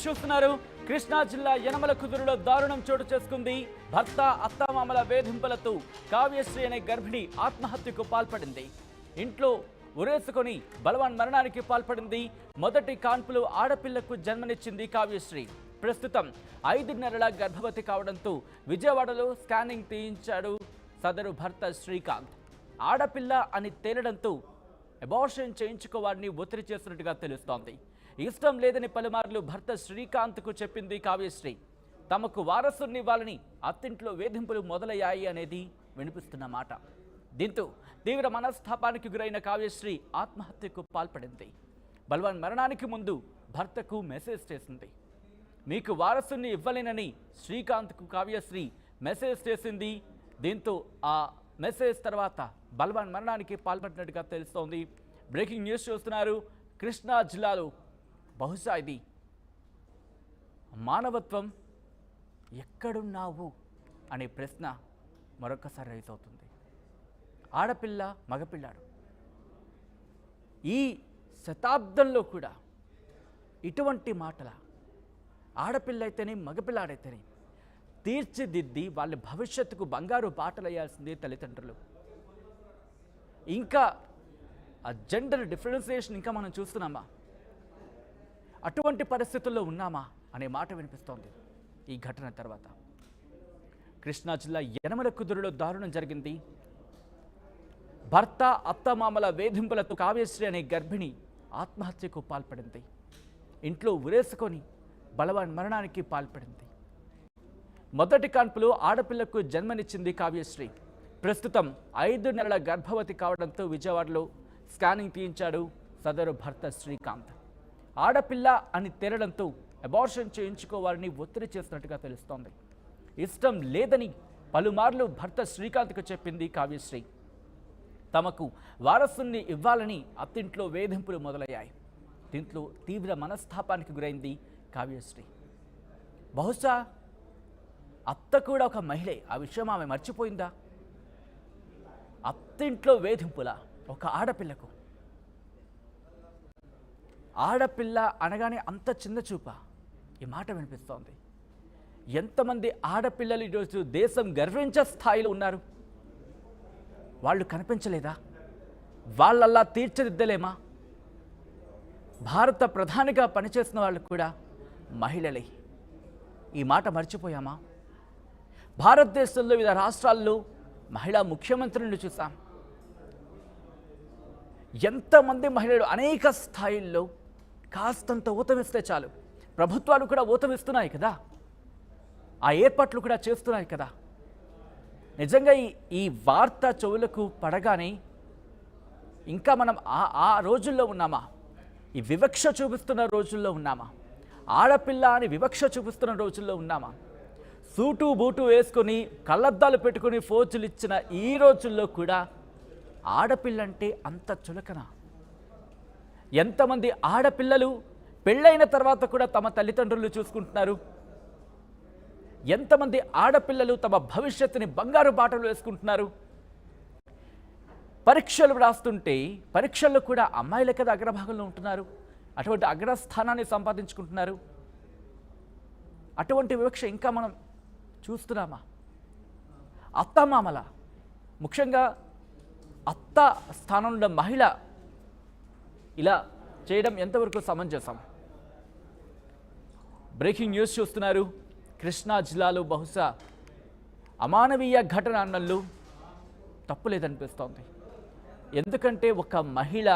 చూస్తున్నారు. కృష్ణా జిల్లా యనమల కుదురులో దారుణం చోటు చేసుకుంది. భర్త అత్తమామల వేధింపులతో కావ్యశ్రీ అనే గర్భిణి ఆత్మహత్యకు పాల్పడింది. ఇంట్లో ఉరేసుకొని బలవాన్ మరణానికి పాల్పడింది. మొదటి కాన్పులు ఆడపిల్లకు జన్మనిచ్చింది కావ్యశ్రీ. ప్రస్తుతం 5 నెలల గర్భవతి కావడంతో విజయవాడలో స్కానింగ్ తీయించాడు సదరు భర్త శ్రీకాంత్. ఆడపిల్ల అని తేలడంతో అబార్షన్ చేయించుకోవాలని ఒత్తిడి చేస్తున్నట్టుగా తెలుస్తోంది. ఇష్టం లేదని పలుమార్లు భర్త శ్రీకాంత్కు చెప్పింది కావ్యశ్రీ. తమకు వారసునివ్వాలని అత్తింట్లో వేధింపులు మొదలయ్యాయి అనేది వినిపిస్తున్న మాట. దీంతో తీవ్ర మనస్తాపానికి గురైన కావ్యశ్రీ ఆత్మహత్యకు పాల్పడింది. బల్వాన్ మరణానికి ముందు భర్తకు మెసేజ్ చేసింది. మీకు వారసుని ఇవ్వలేనని శ్రీకాంత్కు కావ్యశ్రీ మెసేజ్ చేసింది. దీంతో ఆ మెసేజ్ తర్వాత బల్వాన్ మరణానికి పాల్పడినట్టుగా తెలుస్తోంది. బ్రేకింగ్ న్యూస్ చూస్తున్నారు. కృష్ణా జిల్లాలో బహుశా ఇది మానవత్వం ఎక్కడున్నావు అనే ప్రశ్న మరొకసారి రైజ్ అవుతుంది. ఆడపిల్ల మగపిల్లాడు ఈ శతాబ్దంలో కూడా ఇటువంటి మాటల ఆడపిల్ల అయితేనే మగపిల్లాడైతేనే తీర్చిదిద్ది వాళ్ళ భవిష్యత్తుకు బంగారు బాటలయ్యాల్సిందే తల్లిదండ్రులు. ఇంకా ఆ జెండర్ డిఫరెన్సియేషన్ ఇంకా మనం చూస్తున్నామా? అటువంటి పరిస్థితుల్లో ఉన్నామా అనే మాట వినిపిస్తోంది ఈ ఘటన తర్వాత. కృష్ణా జిల్లా యనమల కుదురులో దారుణం జరిగింది. భర్త అత్తమామల వేధింపులతో కావ్యశ్రీ అనే గర్భిణి ఆత్మహత్యకు పాల్పడింది. ఇంట్లో ఉరేసుకొని బలవాన్ మరణానికి పాల్పడింది. మొదటి కాన్పులో ఆడపిల్లకు జన్మనిచ్చింది కావ్యశ్రీ. ప్రస్తుతం 5 నెలల గర్భవతి కావడంతో విజయవాడలో స్కానింగ్ తీయించాడు సదరు భర్త శ్రీకాంత్. ఆడపిల్ల అని తేలడంతో అబార్షన్ చేయించుకోవాలని ఒత్తిడి చేస్తున్నట్టుగా తెలుస్తోంది. ఇష్టం లేదని పలుమార్లు భర్త శ్రీకాంత్కు చెప్పింది కావ్యశ్రీ. తమకు వారసుని ఇవ్వాలని అత్తింట్లో వేధింపులు మొదలయ్యాయి. దీంట్లో తీవ్ర మనస్తాపానికి గురైంది కావ్యశ్రీ. బహుశా అత్త కూడా ఒక మహిళే. ఆ విషయం ఆమె మర్చిపోయిందా? అత్తింట్లో వేధింపుల ఒక ఆడపిల్లకు. ఆడపిల్ల అనగానే అంత చిన్న చూప ఈ మాట వినిపిస్తోంది. ఎంతమంది ఆడపిల్లలు ఈరోజు దేశం గర్వించే స్థాయిలో ఉన్నారు. వాళ్ళు కనిపించలేదా? వాళ్ళల్లా తీర్చిదిద్దలేమా? భారత ప్రధానిగా పనిచేసిన వాళ్ళు కూడా మహిళలే. ఈ మాట మర్చిపోయామా? భారతదేశంలో వివిధ రాష్ట్రాల్లో మహిళా ముఖ్యమంత్రులను చూసాం. ఎంతమంది మహిళలు అనేక స్థాయిల్లో కాస్తంత ఊతమిస్తే చాలు. ప్రభుత్వాలు కూడా ఊతమిస్తున్నాయి కదా, ఆ ఏర్పాట్లు కూడా చేస్తున్నాయి కదా. నిజంగా ఈ వార్త చెవులకు పడగానే ఇంకా మనం ఆ రోజుల్లో ఉన్నామా? ఈ వివక్ష చూపిస్తున్న రోజుల్లో ఉన్నామా? ఆడపిల్ల అని వివక్ష చూపిస్తున్న రోజుల్లో ఉన్నామా? సూటు బూటు వేసుకొని కళ్ళద్దాలు పెట్టుకుని ఫోజులు ఇచ్చిన ఈ రోజుల్లో కూడా ఆడపిల్లంటే అంత చులకన. ఎంతమంది ఆడపిల్లలు పెళ్ళైన తర్వాత కూడా తమ తల్లిదండ్రులు చూసుకుంటున్నారు. ఎంతమంది ఆడపిల్లలు తమ భవిష్యత్తుని బంగారు బాటలు వేసుకుంటున్నారు. పరీక్షలు రాస్తుంటే పరీక్షల్లో కూడా అమ్మాయిల కదా అగ్రభాగంలో ఉంటున్నారు. అటువంటి అగ్రస్థానాన్ని సంపాదించుకుంటున్నారు. అటువంటి వివక్ష ఇంకా మనం చూస్తున్నామా? అత్తమామల, ముఖ్యంగా అత్త స్థానంలో మహిళ ఇలా చేయడం ఎంతవరకు సమంజసం? బ్రేకింగ్ న్యూస్ చూస్తున్నారు. కృష్ణా జిల్లాలో బహుశా అమానవీయ ఘటన అన్నల్లో తప్పులేదనిపిస్తోంది. ఎందుకంటే ఒక మహిళ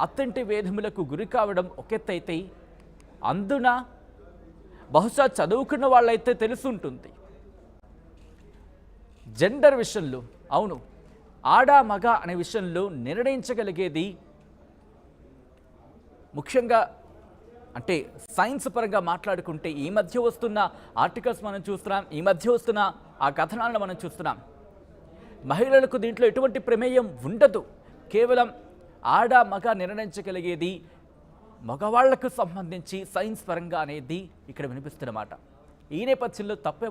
అత్తింటి వేధింపులకు గురి కావడం ఒకెత్తైతే, అందున బహుశా చదువుకున్న వాళ్ళైతే తెలుసుంటుంది. జెండర్ విషయంలో, అవును, ఆడ మగ అనే విషయంలో నిర్ణయించగలిగేది ముఖ్యంగా అంటే సైన్స్ పరంగా మాట్లాడుకుంటే ఈ మధ్య వస్తున్న ఆర్టికల్స్ మనం చూస్తున్నాం, ఈ మధ్య వస్తున్న ఆ కథనాలను మనం చూస్తున్నాం. మహిళలకు దీంట్లో ఎటువంటి ప్రమేయం ఉండదు. కేవలం ఆడ మగ నిర్ణయించగలిగేది మగవాళ్లకు సంబంధించి సైన్స్ పరంగా అనేది ఇక్కడ వినిపిస్తున్నమాట. ఈ నేపథ్యంలో తప్పు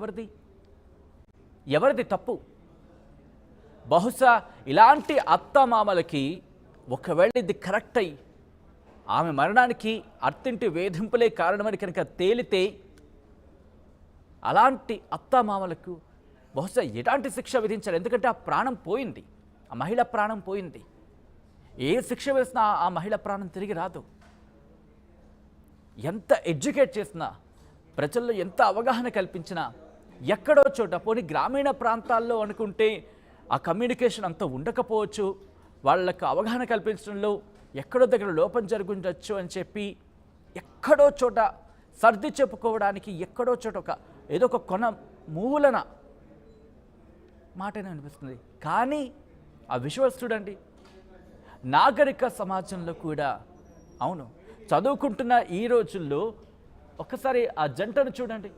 ఎవరిది తప్పు? బహుశా ఇలాంటి అత్తమామలకి ఒకవేళ ఇది కరెక్ట్ అయ్యి ఆమె మరణానికి అత్తింటి వేధింపులే కారణమని కనుక తేలితే అలాంటి అత్తామామలకు బహుశా ఎలాంటి శిక్ష విధించాలి? ఎందుకంటే ఆ ప్రాణం పోయింది, ఆ మహిళ ప్రాణం పోయింది. ఏ శిక్ష వేసినా ఆ మహిళ ప్రాణం తిరిగి రాదు. ఎంత ఎడ్యుకేట్ చేసినా, ప్రజల్లో ఎంత అవగాహన కల్పించినా, ఎక్కడో చోట పోనీ గ్రామీణ ప్రాంతాల్లో అనుకుంటే ఆ కమ్యూనికేషన్ అంత ఉండకపోవచ్చు, వాళ్ళకు అవగాహన కల్పించడంలో ఎక్కడో దగ్గర లోపం జరుగుండొచ్చు అని చెప్పి ఎక్కడో చోట సర్ది చెప్పుకోవడానికి ఎక్కడో చోట ఏదో ఒక కొన మూలన మాటనే అనిపిస్తుంది. కానీ ఆ విజువల్స్ చూడండి, నాగరిక సమాజంలో కూడా, అవును, చదువుకుంటున్న ఈ రోజుల్లో ఒక్కసారి ఆ జంటను చూడండి,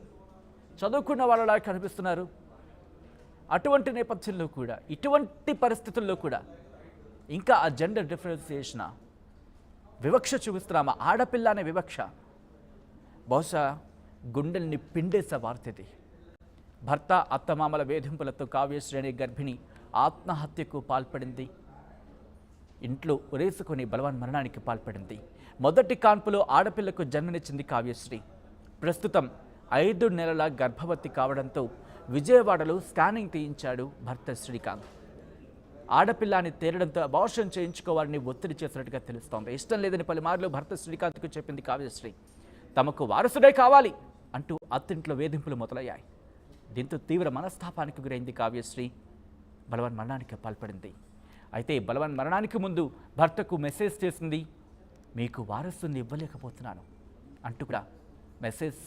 చదువుకున్న వాళ్ళలా కనిపిస్తున్నారు. అటువంటి నేపథ్యంలో కూడా, ఇటువంటి పరిస్థితుల్లో కూడా ఇంకా ఆ జెండర్ డిఫరెన్సియేషన్, వివక్ష చూపిస్తున్నామా, ఆడపిల్ల అనే వివక్ష బహుశా గుండెల్ని పిండేసే వార్తది. భర్త అత్తమామల వేధింపులతో కావ్యశ్రీ అనే గర్భిణి ఆత్మహత్యకు పాల్పడింది. ఇంట్లో ఉరేసుకొని బలవన్ మరణానికి పాల్పడింది. మొదటి కాన్పులో ఆడపిల్లకు జన్మనిచ్చింది కావ్యశ్రీ. ప్రస్తుతం 5 నెలల గర్భవతి కావడంతో విజయవాడలో స్కానింగ్ తీయించాడు భర్త శ్రీకాంత్. ఆడపిల్లాన్ని తేలడంతో అబార్షన్ చేయించుకోవాలని ఒత్తిడి చేసినట్టుగా తెలుస్తోంది. ఇష్టం లేదని పలుమార్లు భర్త శ్రీకాంత్కు చెప్పింది కావ్యశ్రీ. తమకు వారసుడే కావాలి అంటూ అత్తింట్లో వేధింపులు మొదలయ్యాయి. దీంతో తీవ్ర మనస్తాపానికి గురైంది కావ్యశ్రీ. బలవన్ మరణానికి పాల్పడింది. అయితే బలవన్ మరణానికి ముందు భర్తకు మెసేజ్ చేసింది, మీకు వారసుని ఇవ్వలేకపోతున్నాను అంటూ కూడా మెసేజ్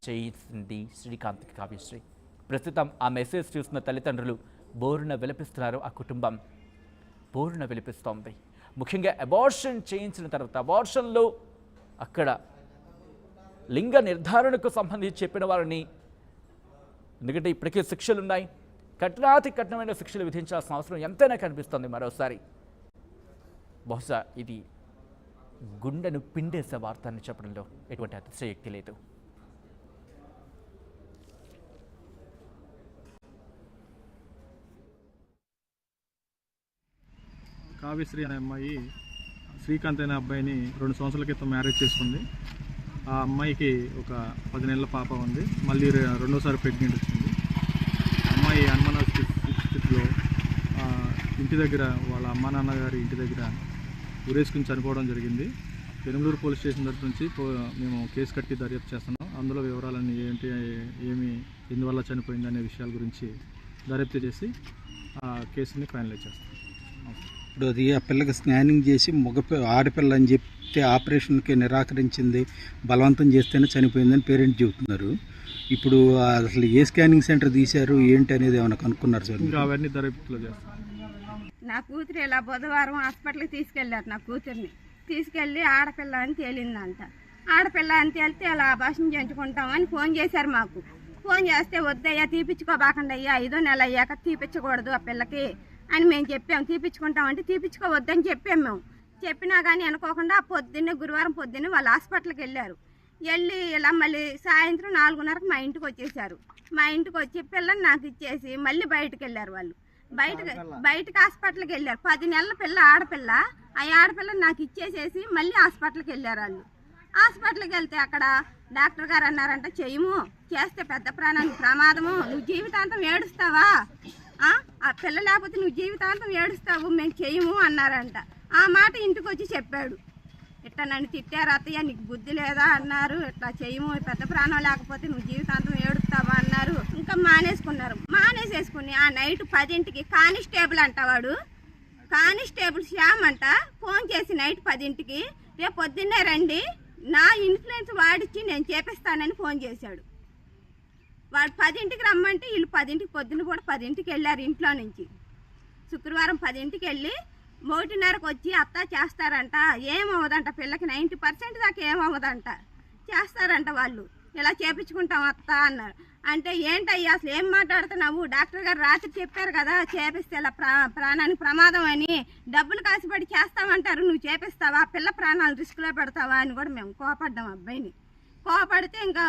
చేసింది శ్రీకాంత్కి కావ్యశ్రీ. ప్రస్తుతం ఆ మెసేజ్ చూసిన తల్లిదండ్రులు బోరున విలపిస్తున్నారు. ఆ కుటుంబం బోరున విలపిస్తోంది. ముఖ్యంగా అబార్షన్ చేయించిన తర్వాత, అబార్షన్లో అక్కడ లింగ నిర్ధారణకు సంబంధించి చెప్పిన వారిని, ఎందుకంటే ఇప్పటికే శిక్షలు ఉన్నాయి, కఠినాతి కఠినమైన శిక్షలు విధించాల్సిన అవసరం ఎంతైనా కనిపిస్తుంది. మరోసారి బహుశా ఇది గుండెను పిండేసే వార్తని చెప్పడంలో ఎటువంటి అతిశయోక్తి లేదు. కావ్యశ్రీ అనే అమ్మాయి శ్రీకాంత్ అనే అబ్బాయిని 2 సంవత్సరాల క్రితం మ్యారేజ్ చేసుకుంది. ఆ అమ్మాయికి ఒక 10 నెలల పాప ఉంది. మళ్ళీ రెండోసారి ప్రెగ్నెంట్ వచ్చింది. అమ్మాయి అనుమానాస్పద స్థితిలో ఇంటి దగ్గర వాళ్ళ అమ్మా నాన్నగారి ఇంటి దగ్గర ఉరేసుకుని చనిపోవడం జరిగింది. పెనుమలూరు పోలీస్ స్టేషన్ దగ్గర నుంచి మేము కేసు కట్టి దర్యాప్తు చేస్తున్నాం. అందులో వివరాలన్నీ ఏంటి, ఎందువల్ల చనిపోయింది అనే విషయాల గురించి దర్యాప్తు చేసి ఆ కేసుని ఫైనలైజ్ చేస్తాం. ఇప్పుడు అది ఆ పిల్లకి స్కానింగ్ చేసి ఆడపిల్ల అని చెప్తే ఆపరేషన్కి నిరాకరించింది, బలవంతం చేస్తేనే చనిపోయిందని పేరెంట్ చెబుతున్నారు. ఇప్పుడు అసలు ఏ స్కానింగ్ సెంటర్ తీశారు ఏంటి అనేది ఏమైనా కనుక్కున్నారు సార్? ఇంకా అవన్నీ దర్యాప్తులో చేస్తాం. నా కూతురు ఇలా బుధవారం హాస్పిటల్కి తీసుకెళ్ళారు. నా కూతుర్ని తీసుకెళ్ళి ఆడపిల్ల అని తేలిందంట. ఆడపిల్ల అని తేలితే అలా అబార్షన్ చేయించుకుంటామని ఫోన్ చేశారు మాకు. ఫోన్ చేస్తే వద్దయ్యా తీపించుకోబాకండి అయ్యా, 5వ నెల అయ్యాక తీపించకూడదు ఆ పిల్లకి అని మేము చెప్పాము. తీపించుకుంటామంటే తీపించుకోవద్దని చెప్పాము. మేము చెప్పినా కానీ అనుకోకుండా గురువారం పొద్దున్నే వాళ్ళు హాస్పిటల్కి వెళ్ళి ఇలా మళ్ళీ సాయంత్రం 4:30కి మా ఇంటికి వచ్చేసారు. మా ఇంటికి వచ్చి పిల్లని నాకు ఇచ్చేసి మళ్ళీ బయటకు వెళ్ళారు. వాళ్ళు బయటకు హాస్పిటల్కి వెళ్ళారు. 10 నెలల పిల్ల ఆడపిల్ల, ఆ ఆడపిల్లని నాకు ఇచ్చేసేసి మళ్ళీ హాస్పిటల్కి వెళ్ళారు. వాళ్ళు హాస్పిటల్కి వెళ్తే అక్కడ డాక్టర్ గారు అన్నారంట, చెయ్యము, చేస్తే పెద్ద ప్రాణానికి ప్రమాదము, నువ్వు జీవితాంతం ఏడుస్తావా, ఆ పిల్ల లేకపోతే నువ్వు జీవితాంతం ఏడుస్తావు, మేము చెయ్యము అన్నారంట. ఆ మాట ఇంటికి వచ్చి చెప్పాడు. ఇట్లా నన్ను తిట్టారు అత్తయ్య, నీకు బుద్ధి లేదా అన్నారు, ఇట్లా చెయ్యము, పెద్ద ప్రాణం లేకపోతే నువ్వు జీవితాంతం ఏడుస్తావా అన్నారు. ఇంకా మానేసేసుకుని ఆ నైట్ 10ంటికి కానిస్టేబుల్ అంట, వాడు కానిస్టేబుల్ శ్యామ్ అంట, ఫోన్ చేసి నైట్ 10ంటికి రేపు పొద్దున్నే రండి, నా ఇన్ఫ్లుయెన్స్ వాడిచ్చి నేను చేపిస్తానని ఫోన్ చేశాడు. వాడు 10ంటికి రమ్మంటే వీళ్ళు 10ంటికి పొద్దున్న కూడా 10ంటికి వెళ్ళారు ఇంట్లో నుంచి. శుక్రవారం 10ంటికి వెళ్ళి 1:30కి వచ్చి అత్త చేస్తారంట, ఏమవ్వదంట, పిల్లకి 90% దాకా ఏమవ్వదంట, చేస్తారంట వాళ్ళు, ఇలా చేపించుకుంటాం అత్త అన్నారు. అంటే ఏంటయ్యా అసలు ఏం మాట్లాడుతున్నావు, డాక్టర్ గారు రాత్రి చెప్పారు కదా చేపిస్తే ఇలా ప్రాణానికి ప్రమాదం అని, డబ్బులు కాసిపడి చేస్తామంటారు, నువ్వు చేపిస్తావా, పిల్ల ప్రాణాలు రిస్క్లో పెడతావా అని కూడా మేము కోపడ్డాం. అబ్బాయిని కోపడితే ఇంకా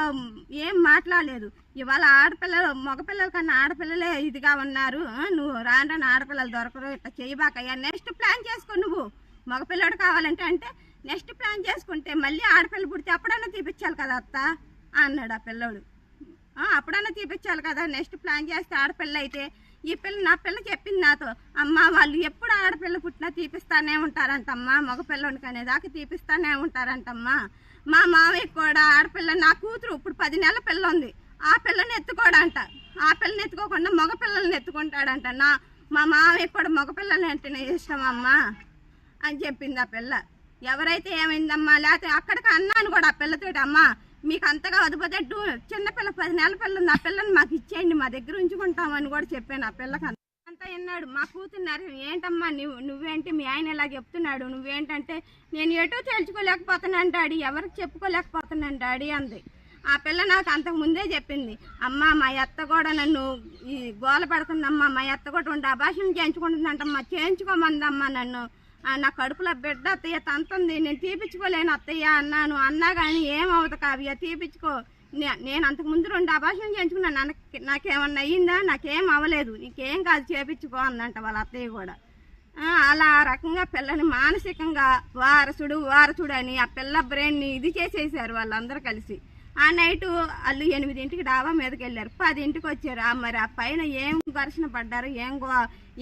ఏం మాట్లాడలేదు. ఇవాళ మగపిల్లల కన్నా ఆడపిల్లలే ఇదిగా ఉన్నారు, నువ్వు రాను ఆడపిల్లలు దొరకరు, ఇట్లా చేయబాకయ్యా, నెక్స్ట్ ప్లాన్ చేసుకో, నువ్వు మగపిల్లడు కావాలంటే అంటే నెక్స్ట్ ప్లాన్ చేసుకుంటే మళ్ళీ ఆడపిల్ల పుడితే అప్పుడన్నా తీపిచ్చాలి కదా అత్త అన్నాడు ఆ పిల్లోడు. అప్పుడన్నా తీపిచ్చాలి కదా, నెక్స్ట్ ప్లాన్ చేస్తే ఆడపిల్ల అయితే. ఈ పిల్ల నా పిల్ల చెప్పింది నాతో, అమ్మ వాళ్ళు ఎప్పుడు ఆడపిల్ల పుట్టినా తీపిస్తానే ఉంటారంటమ్మా, మగపిల్లోనికి అనేదాకా తీపిస్తానే ఉంటారంటమ్మా. మా మామయ్య కూడా ఆడపిల్ల, నా కూతురు ఇప్పుడు 10 నెలల పిల్ల ఉంది, ఆ పిల్లని ఎత్తుకోడంట, ఆ పిల్లని ఎత్తుకోకుండా మగపిల్లల్ని ఎత్తుకుంటాడంట. మా మామయ్య కూడా మగపిల్లల్ని అంటేనే ఇష్టం అమ్మా అని చెప్పింది ఆ పిల్ల. ఎవరైతే ఏమైందమ్మా, లేకపోతే అక్కడికి అన్నాను కూడా ఆ పిల్లతోటి, అమ్మ మీకు అంతగా వదిపోతే చిన్నపిల్ల 10 నెలల పిల్ల ఉంది, ఆ పిల్లని మాకు ఇచ్చేయండి, మా దగ్గర ఉంచుకుంటామని కూడా చెప్పాను ఆ పిల్లకి. అంతా విన్నాడు. మా కూతున్నారు, ఏంటమ్మా నువ్వేంటి మీ ఆయన ఇలా చెప్తున్నాడు, నువ్వేంటంటే నేను ఎటూ తేల్చుకోలేకపోతున్నాను డాడీ, ఎవరికి చెప్పుకోలేకపోతున్నాను డాడీ అంది. ఆ పిల్ల నాకు అంతకు ముందే చెప్పింది, అమ్మ మా అత్త కూడా నన్ను ఈ గోల పెడుతుందమ్మా, మా అత్త కూడా 2 అబార్షన్లు చేయించుకుంటుందంటమ్మా, చేయించుకోమందమ్మా నన్ను, నా కడుపులో బిడ్డ అత్తయ్య తంతుంది, నేను తీపించుకోలేను అత్తయ్య అన్నాను. అన్నా కానీ ఏమవుతుంది కావ్య, తీపించుకో, నేను అంతకుముందు 2 అబార్షన్లు చేయించుకున్నాను, నాకేమన్నా అయ్యిందా, నాకేం అవ్వలేదు, నీకేం కాదు చేపించుకో అందంట వాళ్ళ అత్తయ్య కూడా. అలా రకంగా పిల్లని మానసికంగా వారసుడు అని ఆ పిల్ల బ్రెయిన్ని ఇది చేసేసారు వాళ్ళందరూ కలిసి. ఆ నైటు వాళ్ళు 8ంటికి డాబా మీదకి వెళ్ళారు, 10ంటికి వచ్చారు. మరి ఆ పైన ఏం ఘర్షణ పడ్డారు,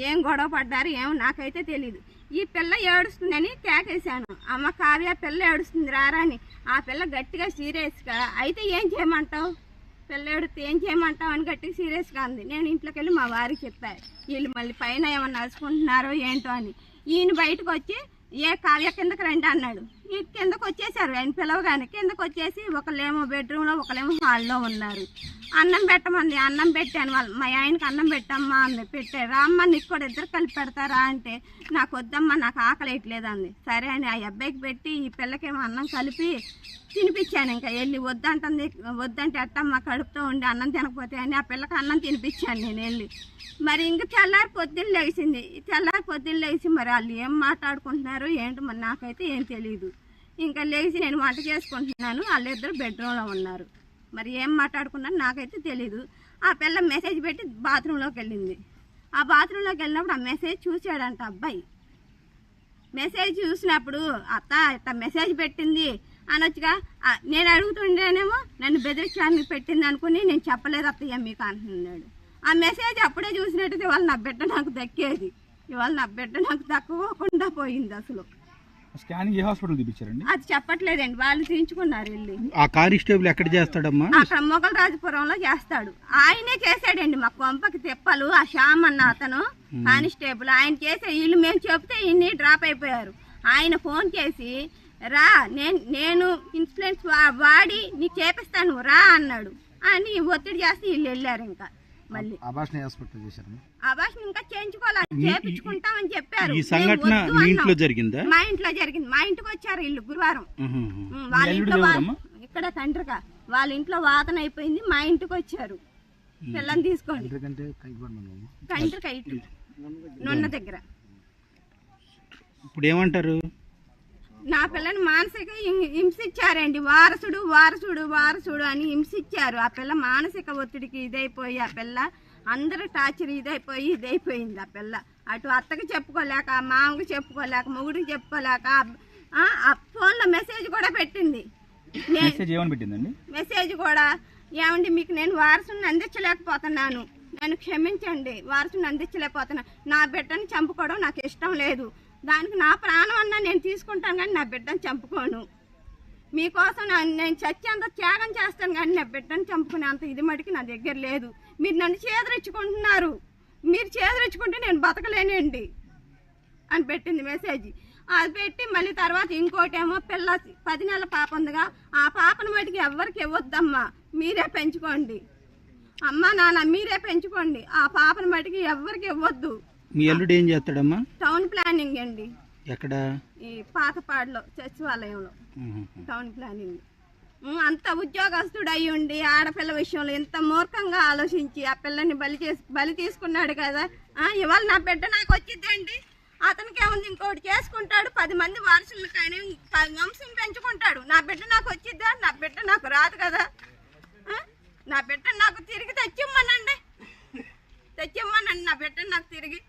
ఏం గొడవ పడ్డారు ఏమో నాకైతే తెలీదు. ఈ పిల్ల ఏడుస్తుందని కేకేశాను, అమ్మ కావ్య పిల్ల ఏడుస్తుంది రారా అని. ఆ పిల్ల గట్టిగా సీరియస్గా, అయితే ఏం చేయమంటావు, పిల్ల ఏడితే ఏం చేయమంటావు అని గట్టిగా సీరియస్గా ఉంది. నేను ఇంట్లోకి వెళ్ళి మా వారికి చెప్పాను, వీళ్ళు మళ్ళీ పైన ఏమన్నా నడుచుకుంటున్నారో ఏంటో అని. ఈయన బయటకు వచ్చి ఏ కావ్య కిందకి రండి అన్నాడు. ఈ కిందకు వచ్చేసారు, ఆయన పిలవగానే కిందకు వచ్చేసి ఒకళ్ళేమో బెడ్రూమ్లో ఒకళ్ళేమో హాల్లో ఉన్నారు. అన్నం పెట్టమంది, అన్నం పెట్టాను, మా ఆయనకి అన్నం పెట్టమ్మా అంది. పెట్టారు, రామ్మ నీకు కూడా ఇద్దరు కలిపి పెడతారా అంటే, నాకు వద్దమ్మా నాకు ఆకలి వేయట్లేదు అంది. సరే అని ఆ అబ్బాయికి పెట్టి ఈ పిల్లకేమో అన్నం కలిపి తినిపించాను. ఇంకా వెళ్ళి వద్దంటే అట్టమ్మా కడుపుతో ఉండి అన్నం తినకపోతే అని ఆ పిల్లకి అన్నం తినిపించాను నేను వెళ్ళి. మరి ఇంక తెల్లారి పొద్దున్న లేచి మరి వాళ్ళు ఏం మాట్లాడుకుంటున్నారో ఏంటో మరి నాకైతే ఏం తెలియదు. ఇంకా లేచి నేను వంట చేసుకుంటున్నాను, వాళ్ళిద్దరు బెడ్రూమ్లో ఉన్నారు, మరి ఏం మాట్లాడుకున్నారో నాకైతే తెలీదు. ఆ పిల్ల మెసేజ్ పెట్టి బాత్రూంలోకి వెళ్ళింది. ఆ బాత్రూంలోకి వెళ్ళినప్పుడు ఆ మెసేజ్ చూశాడంట అబ్బాయి. మెసేజ్ చూసినప్పుడు అత్త ఇట్లా మెసేజ్ పెట్టింది అనొచ్చుగా, నేను అడుగుతుండేనేమో నన్ను బెదిరించడానికి పెట్టింది అనుకుని నేను చెప్పలేదు అత్తయ్య మీకు అంటున్నాడు. ఆ మెసేజ్ అప్పుడే చూసినట్టు ఇవాళ నా బిడ్డ నాకు దక్కేది, ఇవాళ నా బిడ్డ నాకు దక్కకుండా పోయింది. అసలు స్కానింగ్ ఏ హాస్పిటల్ చూపించారండి? అది చెప్పట్లేదండి, వాళ్ళు తీయించుకున్నారు వెళ్ళి. ఆ కానిస్టేబుల్ ఎక్కడ చేస్తాడమ్మా? అక్కడ మొగలరాజపురంలో చేస్తాడు. ఆయనే చేశాడండి మా కొంపకి తిప్పలు. ఆ శ్యామ్ అన్న అతను కానిస్టేబుల్ ఆయన చేసే, వీళ్ళు మేము చెప్తే ఇన్ని డ్రాప్ అయిపోయారు. ఆయన ఫోన్ చేసి రా నేను ఇన్ఫ్లుయెన్స్ వాడి నీకు చేపిస్తాను రా అన్నాడు అని ఒత్తిడి చేస్తే వీళ్ళు వెళ్ళారు. ఇంకా మళ్ళీ అబార్షన్ హాస్పిటల్ చేశారు. అబార్షన్ ఇంకా చేయించుకోవాలి, చేయించుకుంటామని చెప్పారు. ఈ సంఘటన మీ ఇంట్లో జరిగిందా? మా ఇంట్లో జరిగింది. మా ఇంటికి వచ్చారు వీళ్ళు గురువారం. వాళ్ళ ఇంట్లో ఇక్కడ తండ్రిగా వాళ్ళ ఇంట్లో వాదన అయిపోయింది, మా ఇంటికి వచ్చారు పిల్లని తీసుకోండి. తండ్రి కైటు నున్న దగ్గర. ఇప్పుడు ఏమంటారు? నా పిల్లని మానసిక హింసించారండి. వారసుడు అని హింసించారు. ఆ పిల్ల మానసిక ఒత్తిడికి ఇదైపోయి ఆ పిల్ల అందరూ టార్చర్ ఇదైపోయింది. ఆ పిల్ల అటు అత్తకి చెప్పుకోలేక, మామకి చెప్పుకోలేక, మొగుడికి చెప్పుకోలేక ఆ ఫోన్లో మెసేజ్ కూడా పెట్టింది. మెసేజ్ కూడా ఏమండి మీకు నేను వారసుని అందించలేకపోతున్నాను, నన్ను క్షమించండి, వారసుని అందించలేకపోతున్నాను, నా బిడ్డని చంపుకోవడం నాకు ఇష్టం లేదు, దానికి నా ప్రాణం అన్నా నేను తీసుకుంటాను కానీ నా బిడ్డను చంపుకోను, మీకోసం నేను చచ్చేంత త్యాగం చేస్తాను కానీ నా బిడ్డను చంపుకునే అంత ఇది మటుకి నా దగ్గర లేదు, మీరు నన్ను చేదరించుకుంటున్నారు, మీరు చేదరించుకుంటే నేను బతకలేనండి అని పెట్టింది మెసేజ్. అది పెట్టి మళ్ళీ తర్వాత ఇంకోటేమో పిల్ల 10 నెలల పాప ఉందిగా, ఆ పాపను మటుకి ఎవరికి ఇవ్వద్దమ్మా, మీరే పెంచుకోండి, అమ్మ నాన్న మీరే పెంచుకోండి, ఆ పాపను మటుకి ఎవరికి ఇవ్వద్దు. మీ అల్లుడు ఏం చేస్తాడమ్మా? టౌన్ ప్లానింగ్ అండి. ఎక్కడ? ఈ పాతపాడులో సచివాలయంలో టౌన్ ప్లానింగ్. అంత ఉద్యోగస్తుడు అయ్యి ఉండి ఆడపిల్ల విషయంలో ఎంత మూర్ఖంగా ఆలోచించి ఆ పిల్లని బలి తీసుకున్నాడు కదా. ఇవాళ నా బిడ్డ నాకు వచ్చిద్దండి, అతనికి ఏముంది ఇంకోటి చేసుకుంటాడు, 10 మంది వారసులు కానీ వంశం పెంచుకుంటాడు, నా బిడ్డ నాకు వచ్చిద్దా? నా బిడ్డ నాకు రాదు కదా. నా బిడ్డ నాకు తిరిగి తెచ్చిమ్మనండి, నా బిడ్డ నాకు తిరిగి